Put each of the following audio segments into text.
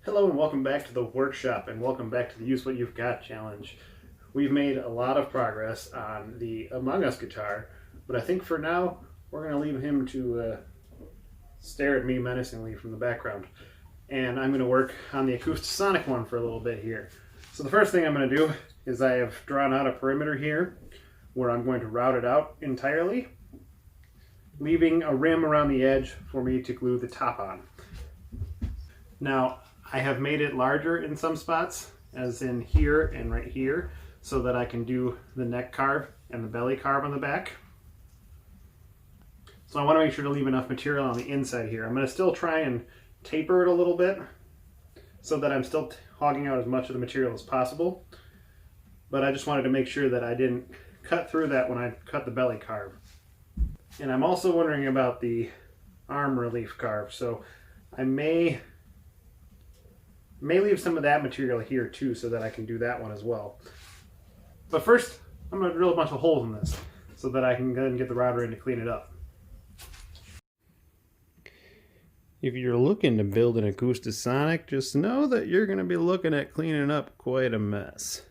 Hello and welcome back to the workshop, and welcome back to the Use What You've Got challenge. We've made a lot of progress on the Among Us guitar, but I think for now we're going to leave him to stare at me menacingly from the background. And I'm going to work on the Acoustasonic one for a little bit here. So the first thing I'm going to do is I have drawn out a perimeter here where I'm going to route it out entirely, leaving a rim around the edge for me to glue the top on. Now, I have made it larger in some spots, as in here and right here, so that I can do the neck carve and the belly carve on the back. So I want to make sure to leave enough material on the inside here. I'm going to still try and taper it a little bit so that I'm still hogging out as much of the material as possible. But I just wanted to make sure that I didn't cut through that when I cut the belly carve. And I'm also wondering about the arm relief carve, so I may leave some of that material here too so that I can do that one as well. But first, I'm going to drill a bunch of holes in this so that I can then get the router in to clean it up. If you're looking to build an Acoustasonic, just know that you're going to be looking at cleaning up quite a mess.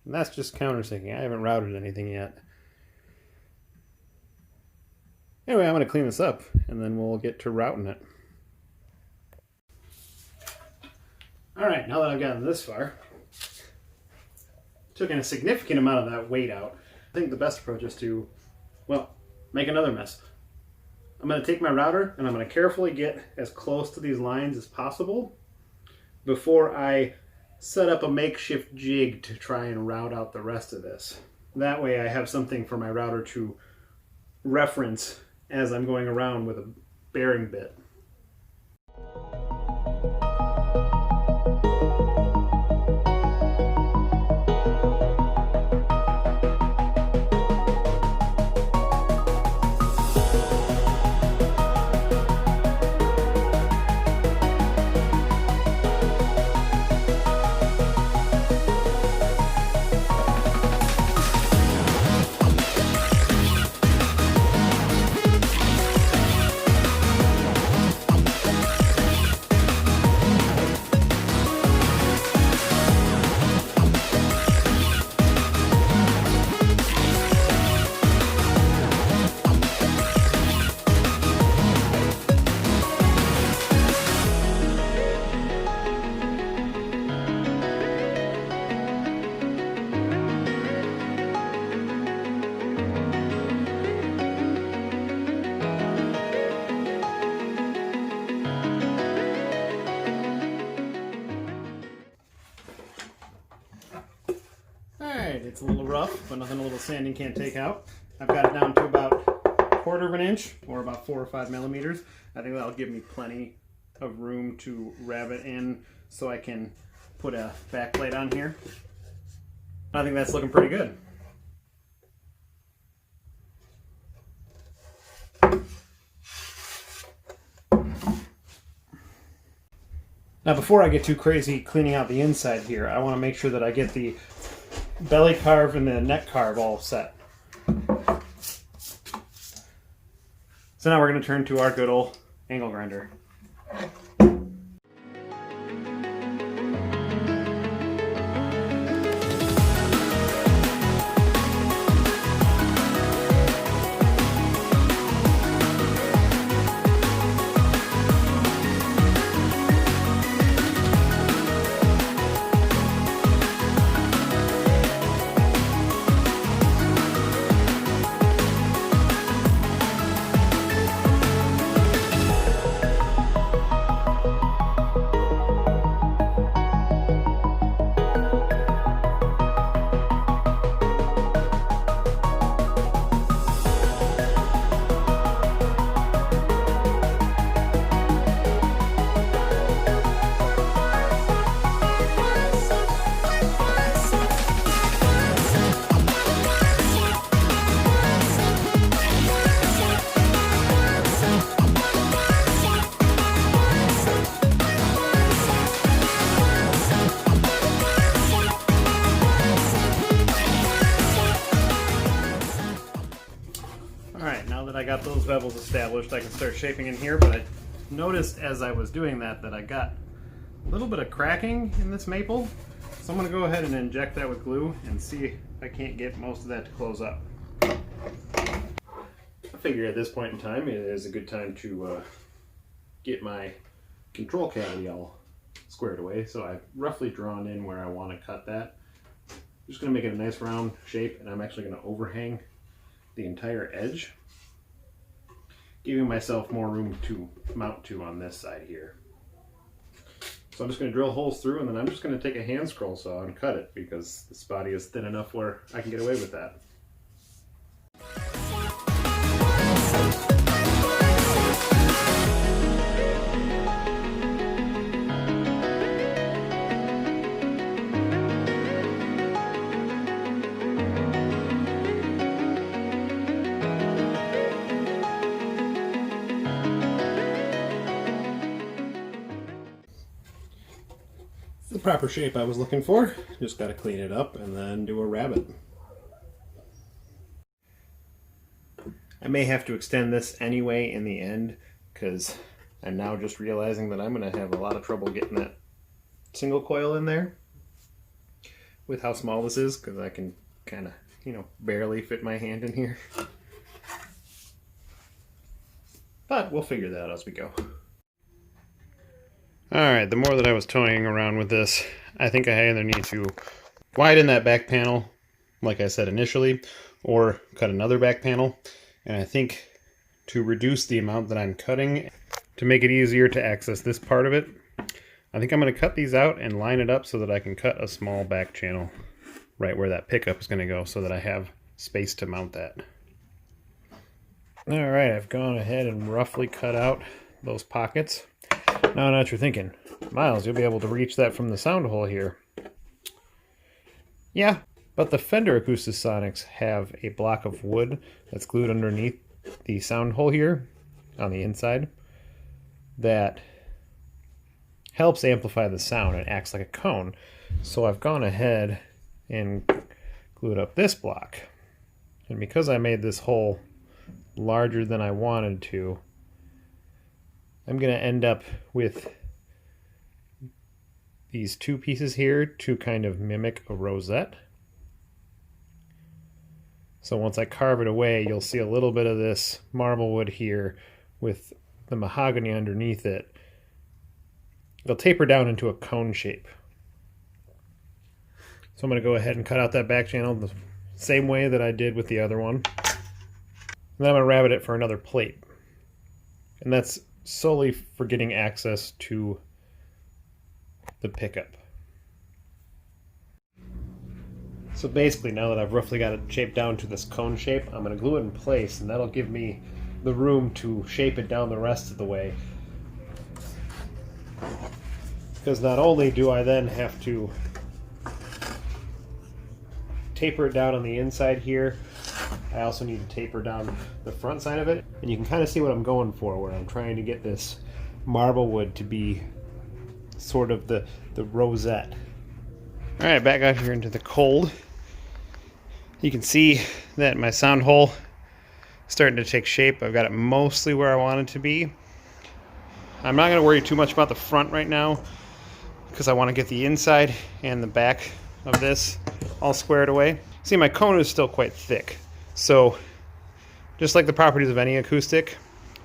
And that's just countersinking. I haven't routed anything yet. Anyway, I'm going to clean this up and then we'll get to routing it. Alright, now that I've gotten this far, took a significant amount of that weight out. I think the best approach is to, well, make another mess. I'm going to take my router and I'm going to carefully get as close to these lines as possible before I set up a makeshift jig to try and route out the rest of this. That way I have something for my router to reference as I'm going around with a bearing bit. It's a little rough, but nothing a little sanding can't take out. I've got it down to about 1/4 of an inch, or about 4 or 5 millimeters. I think that'll give me plenty of room to wrap it in so I can put a back plate on here. I think that's looking pretty good. Now before I get too crazy cleaning out the inside here, I want to make sure that I get the belly carve and the neck carve all set. So now we're going to turn to our good old angle grinder. I got those bevels established, I can start shaping in here, but I noticed as I was doing that I got a little bit of cracking in this maple. So I'm going to go ahead and inject that with glue and see if I can't get most of that to close up. I figure at this point in time it is a good time to get my control cavity all squared away. So I've roughly drawn in where I want to cut that. I'm just going to make it a nice round shape, and I'm actually going to overhang the entire edge, giving myself more room to mount to on this side here. So I'm just going to drill holes through, and then I'm just going to take a hand scroll saw and cut it, because this body is thin enough where I can get away with that. The proper shape I was looking for. Just got to clean it up and then do a rabbet. I may have to extend this anyway in the end, because I'm now just realizing that I'm going to have a lot of trouble getting that single coil in there with how small this is, because I can kind of, barely fit my hand in here. But we'll figure that out as we go. Alright, the more that I was toying around with this, I think I either need to widen that back panel, like I said initially, or cut another back panel. And I think to reduce the amount that I'm cutting, to make it easier to access this part of it, I think I'm going to cut these out and line it up so that I can cut a small back channel right where that pickup is going to go, so that I have space to mount that. Alright, I've gone ahead and roughly cut out those pockets. Now I know what you're thinking, Miles, you'll be able to reach that from the sound hole here. Yeah, but the Fender Acoustasonics have a block of wood that's glued underneath the sound hole here on the inside that helps amplify the sound and acts like a cone. So I've gone ahead and glued up this block. And because I made this hole larger than I wanted to, I'm going to end up with these two pieces here to kind of mimic a rosette. So once I carve it away, you'll see a little bit of this marble wood here with the mahogany underneath it. It'll taper down into a cone shape. So I'm going to go ahead and cut out that back channel the same way that I did with the other one. And then I'm going to rabbet it for another plate. And that's solely for getting access to the pickup. So basically, now that I've roughly got it shaped down to this cone shape, I'm going to glue it in place, and that'll give me the room to shape it down the rest of the way. Because not only do I then have to taper it down on the inside here, I also need to taper down the front side of it. And you can kind of see what I'm going for, where I'm trying to get this marble wood to be sort of the rosette. Alright, back out here into the cold. You can see that my sound hole is starting to take shape. I've got it mostly where I want it to be. I'm not going to worry too much about the front right now, because I want to get the inside and the back of this all squared away. See, my cone is still quite thick. So, just like the properties of any acoustic,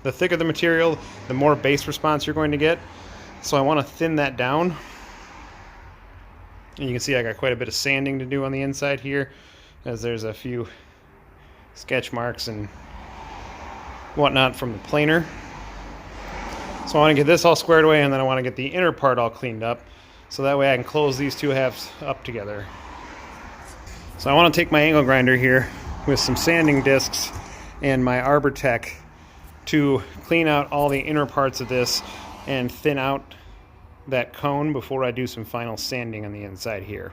the thicker the material, the more bass response you're going to get. So I want to thin that down. And you can see I got quite a bit of sanding to do on the inside here, as there's a few sketch marks and whatnot from the planer. So I want to get this all squared away, and then I want to get the inner part all cleaned up, so that way I can close these two halves up together. So I want to take my angle grinder here with some sanding discs and my Arbortech to clean out all the inner parts of this and thin out that cone before I do some final sanding on the inside here.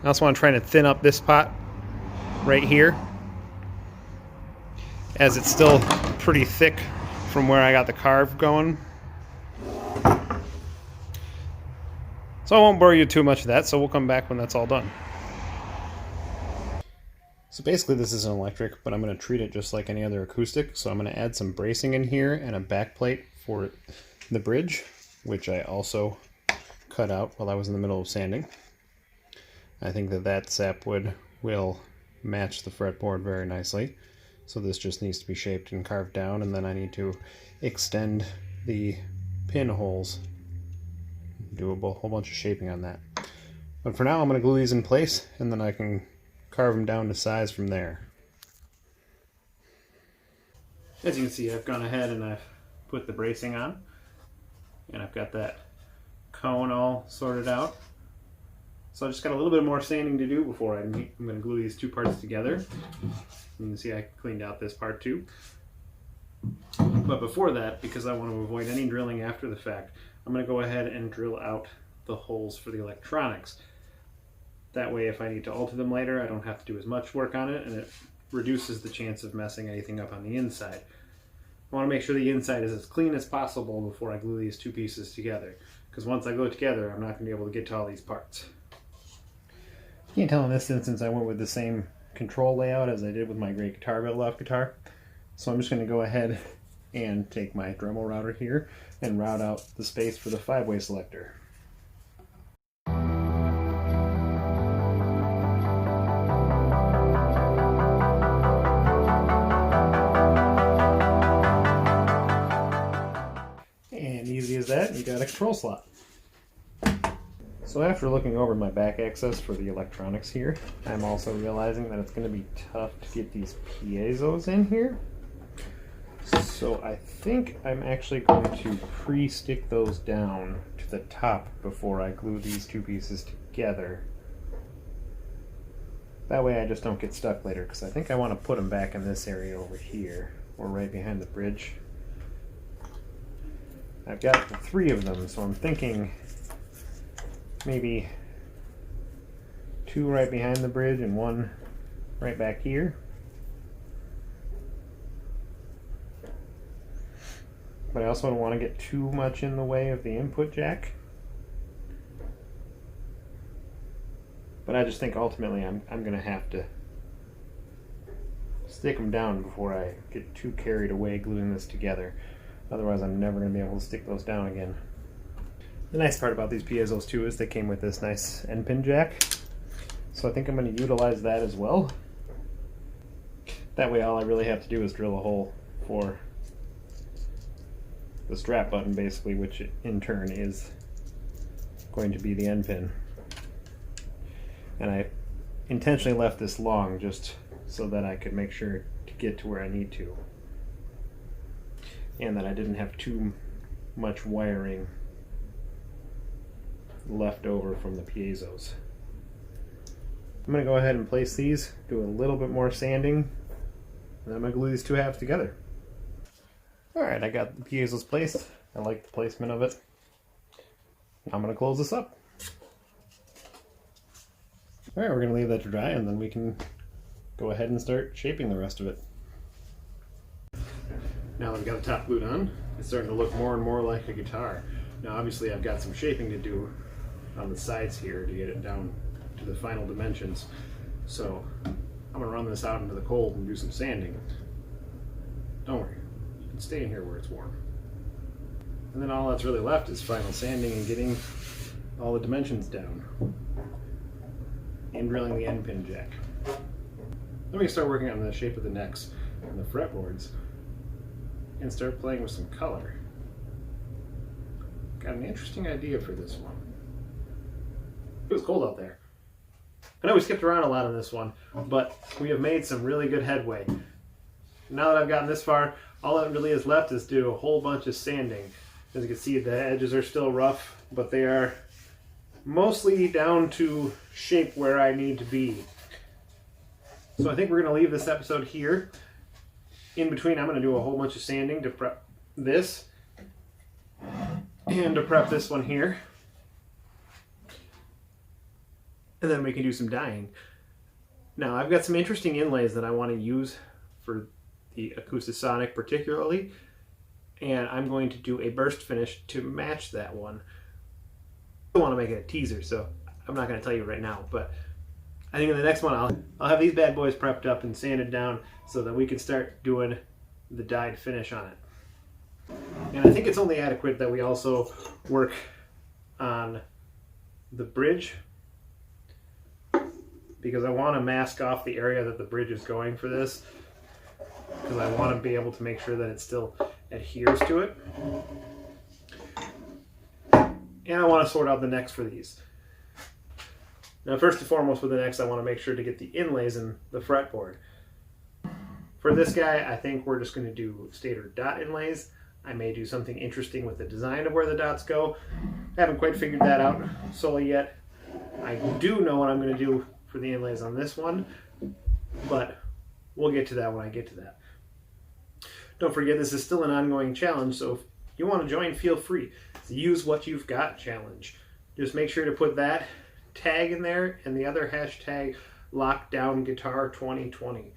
I also want to try to thin up this pot right here, as it's still pretty thick from where I got the carve going. So I won't bore you too much of that, so we'll come back when that's all done. So basically this is an electric, but I'm going to treat it just like any other acoustic. So I'm going to add some bracing in here and a back plate for the bridge, which I also cut out while I was in the middle of sanding. I think that sapwood will match the fretboard very nicely. So this just needs to be shaped and carved down, and then I need to extend the pinholes, do a whole bunch of shaping on that. But for now I'm going to glue these in place, and then I can carve them down to size from there. As you can see, I've gone ahead and I've put the bracing on, and I've got that cone all sorted out. So I just got a little bit more sanding to do before I'm going to glue these two parts together. You can see I cleaned out this part too. But before that, because I want to avoid any drilling after the fact, I'm going to go ahead and drill out the holes for the electronics. That way, if I need to alter them later, I don't have to do as much work on it, and it reduces the chance of messing anything up on the inside. I want to make sure the inside is as clean as possible before I glue these two pieces together, because once I glue it together, I'm not going to be able to get to all these parts. You can tell in this instance I went with the same control layout as I did with my great guitar buildoff guitar. So I'm just going to go ahead and take my Dremel router here and route out the space for the 5-way selector. And easy as that, you got a control slot. So after looking over my back access for the electronics here, I'm also realizing that it's going to be tough to get these piezos in here. So I think I'm actually going to pre-stick those down to the top before I glue these two pieces together. That way I just don't get stuck later, because I think I want to put them back in this area over here, or right behind the bridge. I've got the 3 of them, so I'm thinking maybe 2 right behind the bridge and 1 right back here. But I also don't want to get too much in the way of the input jack. But I just think ultimately I'm going to have to stick them down before I get too carried away gluing this together. Otherwise I'm never going to be able to stick those down again. The nice part about these piezos too is they came with this nice end pin jack. So I think I'm going to utilize that as well. That way all I really have to do is drill a hole for the strap button basically, which in turn is going to be the end pin. And I intentionally left this long just so that I could make sure to get to where I need to, and that I didn't have too much wiring left over from the piezos. I'm going to go ahead and place these, do a little bit more sanding, and then I'm going to glue these two halves together. Alright, I got the piezos placed. I like the placement of it. I'm going to close this up. Alright, we're going to leave that to dry, and then we can go ahead and start shaping the rest of it. Now that I've got the top glued on, it's starting to look more and more like a guitar. Now obviously I've got some shaping to do on the sides here to get it down to the final dimensions. So I'm going to run this out into the cold and do some sanding. Don't worry, you can stay in here where it's warm. And then all that's really left is final sanding and getting all the dimensions down. And drilling the end pin jack. Then we can start working on the shape of the necks and the fretboards and start playing with some color. Got an interesting idea for this one. It was cold out there. I know we skipped around a lot on this one, but we have made some really good headway. Now that I've gotten this far, all that really is left is do a whole bunch of sanding. As you can see, the edges are still rough, but they are mostly down to shape where I need to be. So I think we're going to leave this episode here. In between, I'm going to do a whole bunch of sanding to prep this and to prep this one here. And then we can do some dyeing. Now, I've got some interesting inlays that I want to use for the Acoustasonic particularly, and I'm going to do a burst finish to match that one. I don't want to make it a teaser, so I'm not going to tell you right now, but I think in the next one I'll have these bad boys prepped up and sanded down so that we can start doing the dyed finish on it. And I think it's only adequate that we also work on the bridge, because I want to mask off the area that the bridge is going for this, because I want to be able to make sure that it still adheres to it. And I want to sort out the necks for these. Now, first and foremost with the necks, I want to make sure to get the inlays in the fretboard. For this guy, I think we're just going to do standard dot inlays. I may do something interesting with the design of where the dots go. Haven't quite figured that out solely yet. I do know what I'm going to do for the inlays on this one, but we'll get to that when I get to that. Don't forget, this is still an ongoing challenge, so if you want to join, feel free. It's a use what you've got challenge. Just make sure to put that tag in there and the other hashtag lockdown guitar 2020.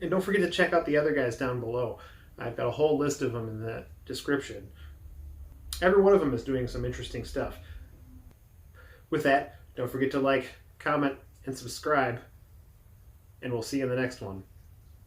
And don't forget to check out the other guys down below. I've got a whole list of them in the description. Every one of them is doing some interesting stuff. With that, don't forget to like, comment, and subscribe, and we'll see you in the next one.